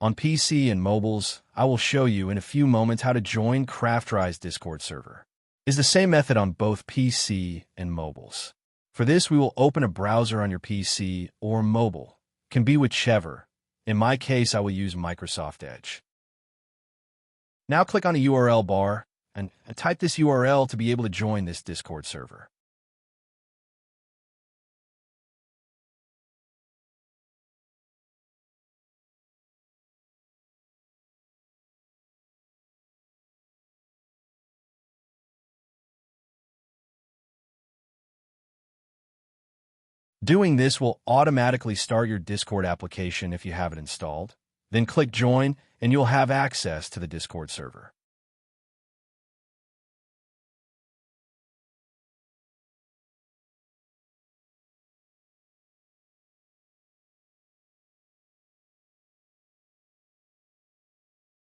On PC and mobiles, I will show you in a few moments how to join Craftrise Discord server. It's the same method on both PC and mobiles. For this, we will open a browser on your PC or mobile. Can be whichever. In my case, I will use Microsoft Edge. Now click on the URL bar and type this URL to be able to join this Discord server. Doing this will automatically start your Discord application if you have it installed. Then click Join, and you'll have access to the Discord server.